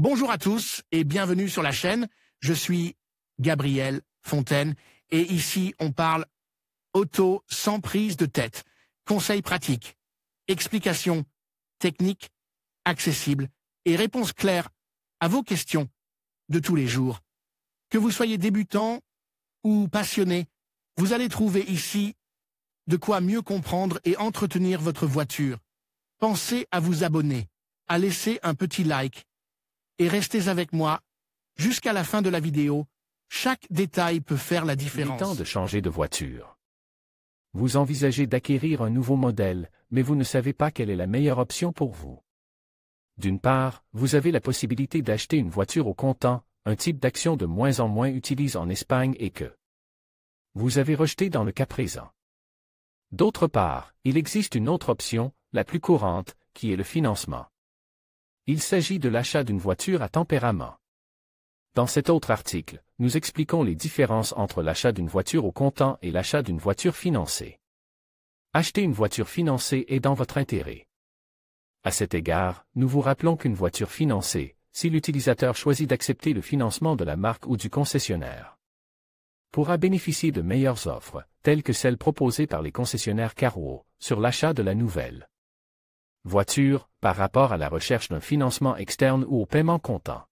Bonjour à tous et bienvenue sur la chaîne. Je suis Gabriel Fontaine et ici on parle auto sans prise de tête. Conseils pratiques, explications techniques, accessibles et réponses claires à vos questions de tous les jours. Que vous soyez débutant ou passionné, vous allez trouver ici de quoi mieux comprendre et entretenir votre voiture. Pensez à vous abonner, à laisser un petit like et restez avec moi jusqu'à la fin de la vidéo. Chaque détail peut faire la différence. Il est temps de changer de voiture. Vous envisagez d'acquérir un nouveau modèle, mais vous ne savez pas quelle est la meilleure option pour vous. D'une part, vous avez la possibilité d'acheter une voiture au comptant, un type d'action de moins en moins utilisé en Espagne et que vous avez rejeté dans le cas présent. D'autre part, il existe une autre option, la plus courante, qui est le financement. Il s'agit de l'achat d'une voiture à tempérament. Dans cet autre article, nous expliquons les différences entre l'achat d'une voiture au comptant et l'achat d'une voiture financée. Acheter une voiture financée est dans votre intérêt. À cet égard, nous vous rappelons qu'une voiture financée, si l'utilisateur choisit d'accepter le financement de la marque ou du concessionnaire, pourra bénéficier de meilleures offres, telles que celles proposées par les concessionnaires Carwow, sur l'achat de la nouvelle voiture, par rapport à la recherche d'un financement externe ou au paiement comptant.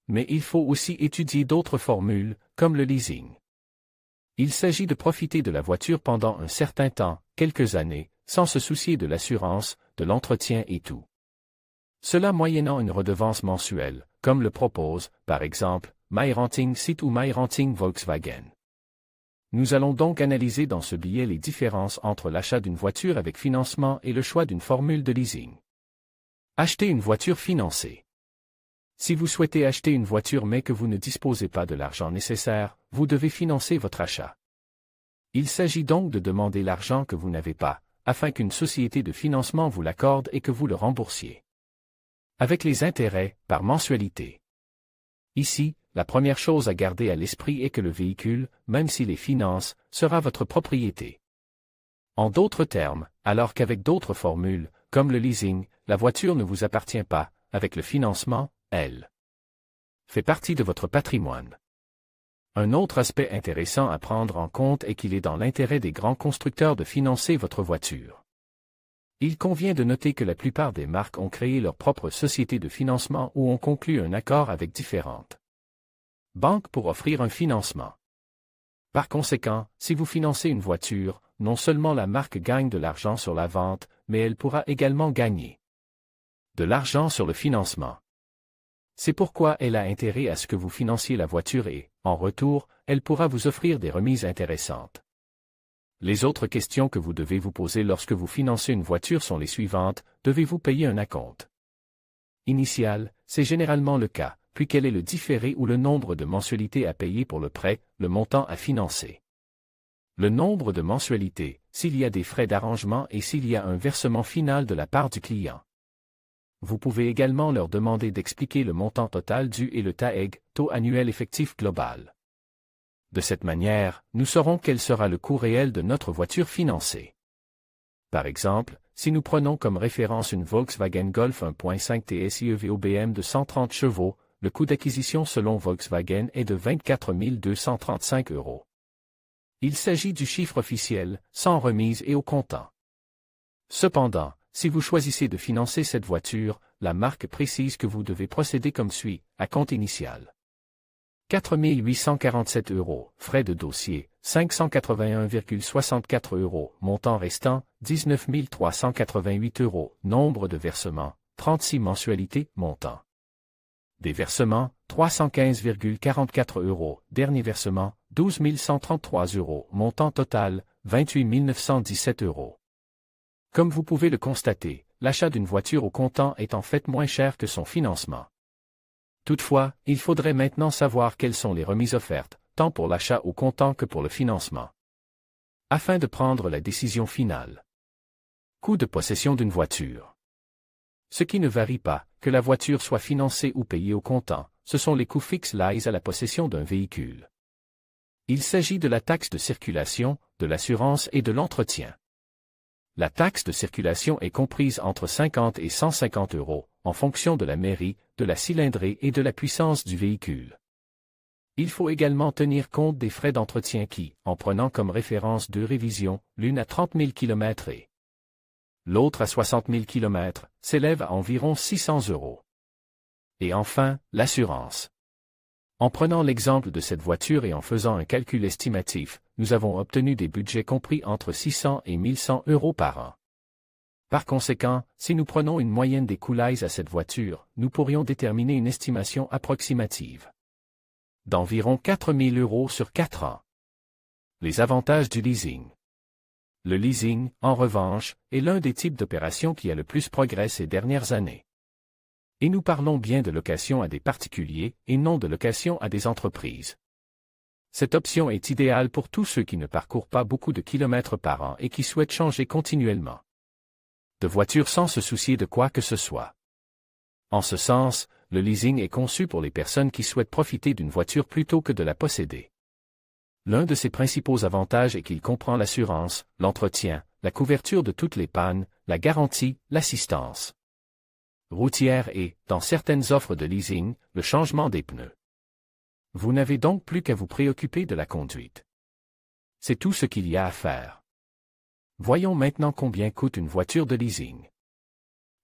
Mais il faut aussi étudier d'autres formules, comme le leasing. Il s'agit de profiter de la voiture pendant un certain temps, quelques années, sans se soucier de l'assurance, de l'entretien et tout. Cela moyennant une redevance mensuelle, comme le propose, par exemple, MyRenting Site ou MyRenting Volkswagen. Nous allons donc analyser dans ce billet les différences entre l'achat d'une voiture avec financement et le choix d'une formule de leasing. Acheter une voiture financée. Si vous souhaitez acheter une voiture mais que vous ne disposez pas de l'argent nécessaire, vous devez financer votre achat. Il s'agit donc de demander l'argent que vous n'avez pas, afin qu'une société de financement vous l'accorde et que vous le remboursiez. Avec les intérêts, par mensualité. Ici, la première chose à garder à l'esprit est que le véhicule, même s'il est finance, sera votre propriété. En d'autres termes, alors qu'avec d'autres formules, comme le leasing, la voiture ne vous appartient pas, avec le financement, elle fait partie de votre patrimoine. Un autre aspect intéressant à prendre en compte est qu'il est dans l'intérêt des grands constructeurs de financer votre voiture. Il convient de noter que la plupart des marques ont créé leur propre société de financement ou ont conclu un accord avec différentes banques pour offrir un financement. Par conséquent, si vous financez une voiture, non seulement la marque gagne de l'argent sur la vente, mais elle pourra également gagner de l'argent sur le financement. C'est pourquoi elle a intérêt à ce que vous financiez la voiture et, en retour, elle pourra vous offrir des remises intéressantes. Les autres questions que vous devez vous poser lorsque vous financez une voiture sont les suivantes: devez-vous payer un acompte initial? C'est généralement le cas, puis quel est le différé ou le nombre de mensualités à payer pour le prêt, le montant à financer. Le nombre de mensualités, s'il y a des frais d'arrangement et s'il y a un versement final de la part du client. Vous pouvez également leur demander d'expliquer le montant total dû et le TAEG, taux annuel effectif global. De cette manière, nous saurons quel sera le coût réel de notre voiture financée. Par exemple, si nous prenons comme référence une Volkswagen Golf 1.5 TSI EVO-BM de 130 chevaux, le coût d'acquisition selon Volkswagen est de 24 235 €. Il s'agit du chiffre officiel, sans remise et au comptant. Cependant, si vous choisissez de financer cette voiture, la marque précise que vous devez procéder comme suit: acompte initial 4 847 €, frais de dossier 581,64 €, montant restant 19 388 €, nombre de versements 36 mensualités, montant des versements 315,44 €, dernier versement 12 133 €, montant total 28 917 €. Comme vous pouvez le constater, l'achat d'une voiture au comptant est en fait moins cher que son financement. Toutefois, il faudrait maintenant savoir quelles sont les remises offertes, tant pour l'achat au comptant que pour le financement, afin de prendre la décision finale. Coût de possession d'une voiture. Ce qui ne varie pas, que la voiture soit financée ou payée au comptant, ce sont les coûts fixes liés à la possession d'un véhicule. Il s'agit de la taxe de circulation, de l'assurance et de l'entretien. La taxe de circulation est comprise entre 50 et 150 €, en fonction de la mairie, de la cylindrée et de la puissance du véhicule. Il faut également tenir compte des frais d'entretien qui, en prenant comme référence deux révisions, l'une à 30 000 km et l'autre à 60 000 km, s'élèvent à environ 600 €. Et enfin, l'assurance. En prenant l'exemple de cette voiture et en faisant un calcul estimatif, nous avons obtenu des budgets compris entre 600 et 1100 € par an. Par conséquent, si nous prenons une moyenne des coûts à cette voiture, nous pourrions déterminer une estimation approximative d'environ 4 000 € sur 4 ans. Les avantages du leasing. Le leasing, en revanche, est l'un des types d'opérations qui a le plus progressé ces dernières années. Et nous parlons bien de location à des particuliers et non de location à des entreprises. Cette option est idéale pour tous ceux qui ne parcourent pas beaucoup de kilomètres par an et qui souhaitent changer continuellement de voiture sans se soucier de quoi que ce soit. En ce sens, le leasing est conçu pour les personnes qui souhaitent profiter d'une voiture plutôt que de la posséder. L'un de ses principaux avantages est qu'il comprend l'assurance, l'entretien, la couverture de toutes les pannes, la garantie, l'assistance routière et, dans certaines offres de leasing, le changement des pneus. Vous n'avez donc plus qu'à vous préoccuper de la conduite. C'est tout ce qu'il y a à faire. Voyons maintenant combien coûte une voiture de leasing.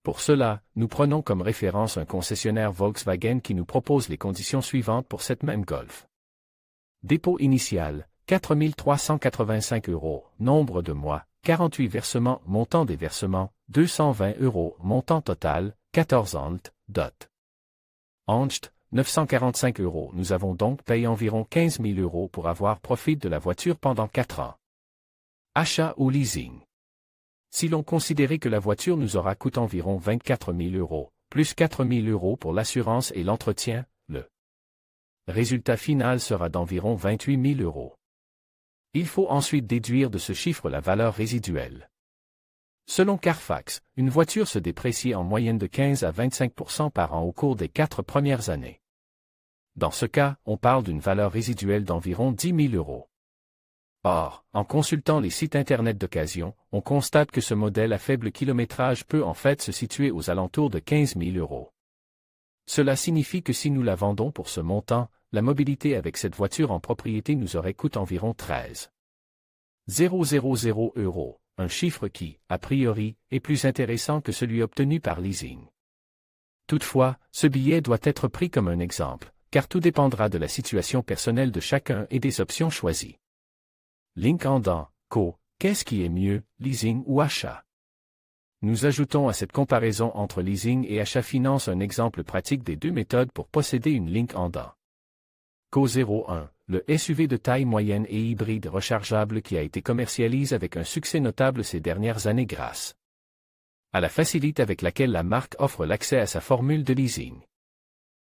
Pour cela, nous prenons comme référence un concessionnaire Volkswagen qui nous propose les conditions suivantes pour cette même Golf. Dépôt initial, 4 385 €, nombre de mois, 48 versements, montant des versements, 220 €, montant total, 14 Ant, dot. Ancht, 945 €. Nous avons donc payé environ 15 000 € pour avoir profit de la voiture pendant 4 ans. Achat ou leasing. Si l'on considérait que la voiture nous aura coûté environ 24 000 €, plus 4 000 € pour l'assurance et l'entretien, le résultat final sera d'environ 28 000 €. Il faut ensuite déduire de ce chiffre la valeur résiduelle. Selon Carfax, une voiture se déprécie en moyenne de 15 à 25% par an au cours des 4 premières années. Dans ce cas, on parle d'une valeur résiduelle d'environ 10 000 €. Or, en consultant les sites Internet d'occasion, on constate que ce modèle à faible kilométrage peut en fait se situer aux alentours de 15 000 €. Cela signifie que si nous la vendons pour ce montant, la mobilité avec cette voiture en propriété nous aurait coûté environ 13 000 €, un chiffre qui, a priori, est plus intéressant que celui obtenu par leasing. Toutefois, ce billet doit être pris comme un exemple, car tout dépendra de la situation personnelle de chacun et des options choisies. Link en dents, Co. Qu'est-ce qui est mieux, leasing ou achat? Nous ajoutons à cette comparaison entre leasing et achat finance un exemple pratique des deux méthodes pour posséder une Link en dents. Co 01, le SUV de taille moyenne et hybride rechargeable qui a été commercialisé avec un succès notable ces dernières années grâce à la facilité avec laquelle la marque offre l'accès à sa formule de leasing.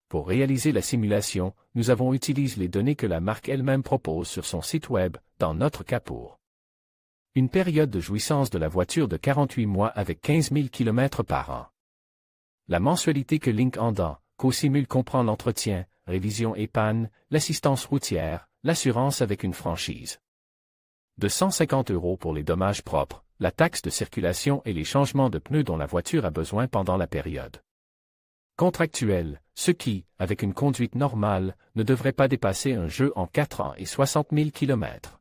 Pour réaliser la simulation, nous avons utilisé les données que la marque elle-même propose sur son site web, dans notre cas pour une période de jouissance de la voiture de 48 mois avec 15 000 km par an. La mensualité que Link en dents, co-simule comprend l'entretien, révision et panne, l'assistance routière, l'assurance avec une franchise de 150 € pour les dommages propres, la taxe de circulation et les changements de pneus dont la voiture a besoin pendant la période contractuelle, ce qui, avec une conduite normale, ne devrait pas dépasser un jeu en 4 ans et 60 000 km.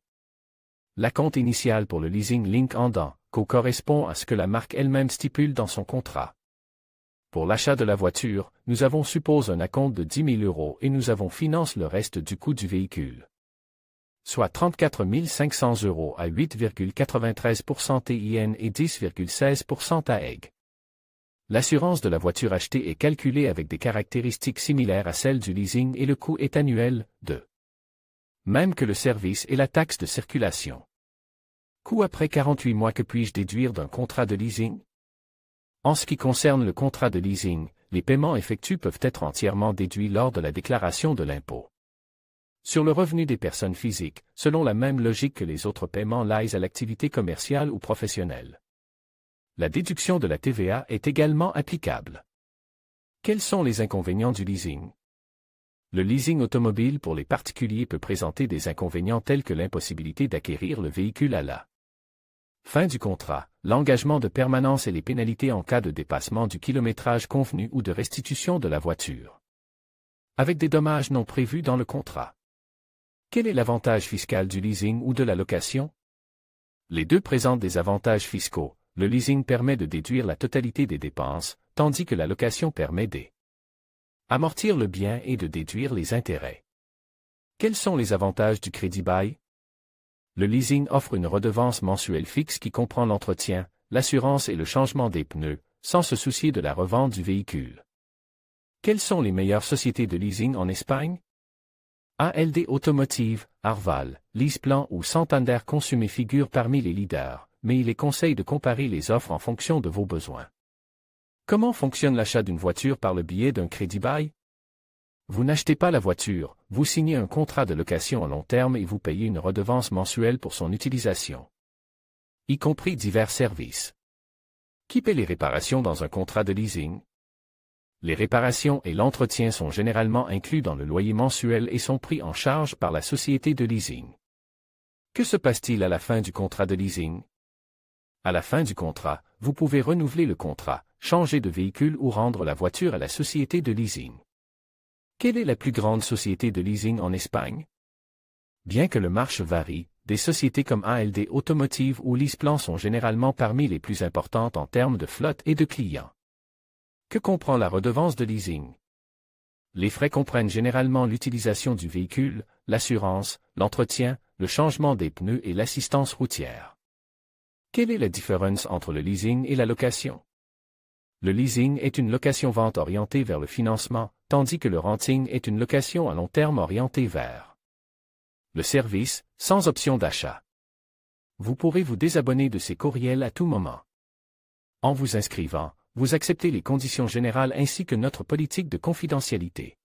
L'acompte initial pour le leasing Link en dents, correspond à ce que la marque elle-même stipule dans son contrat. Pour l'achat de la voiture, nous avons suppose un acompte de 10 000 € et nous avons finance le reste du coût du véhicule. Soit 34 500 € à 8,93% TIN et 10,16% TAEG. L'assurance de la voiture achetée est calculée avec des caractéristiques similaires à celles du leasing et le coût est annuel, de même que le service et la taxe de circulation. Coût après 48 mois. Que puis-je déduire d'un contrat de leasing? En ce qui concerne le contrat de leasing, les paiements effectués peuvent être entièrement déduits lors de la déclaration de l'impôt sur le revenu des personnes physiques, selon la même logique que les autres paiements liés à l'activité commerciale ou professionnelle. La déduction de la TVA est également applicable. Quels sont les inconvénients du leasing? Le leasing automobile pour les particuliers peut présenter des inconvénients tels que l'impossibilité d'acquérir le véhicule à la Fin du contrat, l'engagement de permanence et les pénalités en cas de dépassement du kilométrage convenu ou de restitution de la voiture. Avec des dommages non prévus dans le contrat. Quel est l'avantage fiscal du leasing ou de la location? Les deux présentent des avantages fiscaux. Le leasing permet de déduire la totalité des dépenses, tandis que la location permet d'amortir le bien et de déduire les intérêts. Quels sont les avantages du crédit bail? Le leasing offre une redevance mensuelle fixe qui comprend l'entretien, l'assurance et le changement des pneus, sans se soucier de la revente du véhicule. Quelles sont les meilleures sociétés de leasing en Espagne? ALD Automotive, Arval, LeasePlan ou Santander Consumer figurent parmi les leaders, mais il est conseil de comparer les offres en fonction de vos besoins. Comment fonctionne l'achat d'une voiture par le biais d'un crédit bail? Vous n'achetez pas la voiture, vous signez un contrat de location à long terme et vous payez une redevance mensuelle pour son utilisation. Y compris divers services. Qui paie les réparations dans un contrat de leasing? Les réparations et l'entretien sont généralement inclus dans le loyer mensuel et sont pris en charge par la société de leasing. Que se passe-t-il à la fin du contrat de leasing? À la fin du contrat, vous pouvez renouveler le contrat, changer de véhicule ou rendre la voiture à la société de leasing. Quelle est la plus grande société de leasing en Espagne? Bien que le marché varie, des sociétés comme ALD Automotive ou LeasePlan sont généralement parmi les plus importantes en termes de flotte et de clients. Que comprend la redevance de leasing? Les frais comprennent généralement l'utilisation du véhicule, l'assurance, l'entretien, le changement des pneus et l'assistance routière. Quelle est la différence entre le leasing et la location? Le leasing est une location-vente orientée vers le financement, tandis que le renting est une location à long terme orientée vers le service, sans option d'achat. Vous pourrez vous désabonner de ces courriels à tout moment. En vous inscrivant, vous acceptez les conditions générales ainsi que notre politique de confidentialité.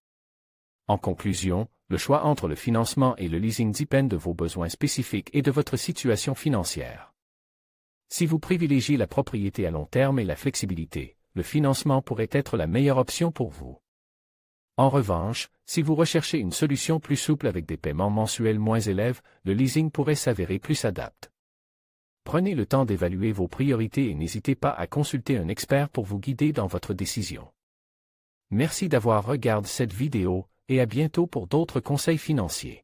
En conclusion, le choix entre le financement et le leasing dépend de vos besoins spécifiques et de votre situation financière. Si vous privilégiez la propriété à long terme et la flexibilité, le financement pourrait être la meilleure option pour vous. En revanche, si vous recherchez une solution plus souple avec des paiements mensuels moins élevés, le leasing pourrait s'avérer plus adapté. Prenez le temps d'évaluer vos priorités et n'hésitez pas à consulter un expert pour vous guider dans votre décision. Merci d'avoir regardé cette vidéo, et à bientôt pour d'autres conseils financiers.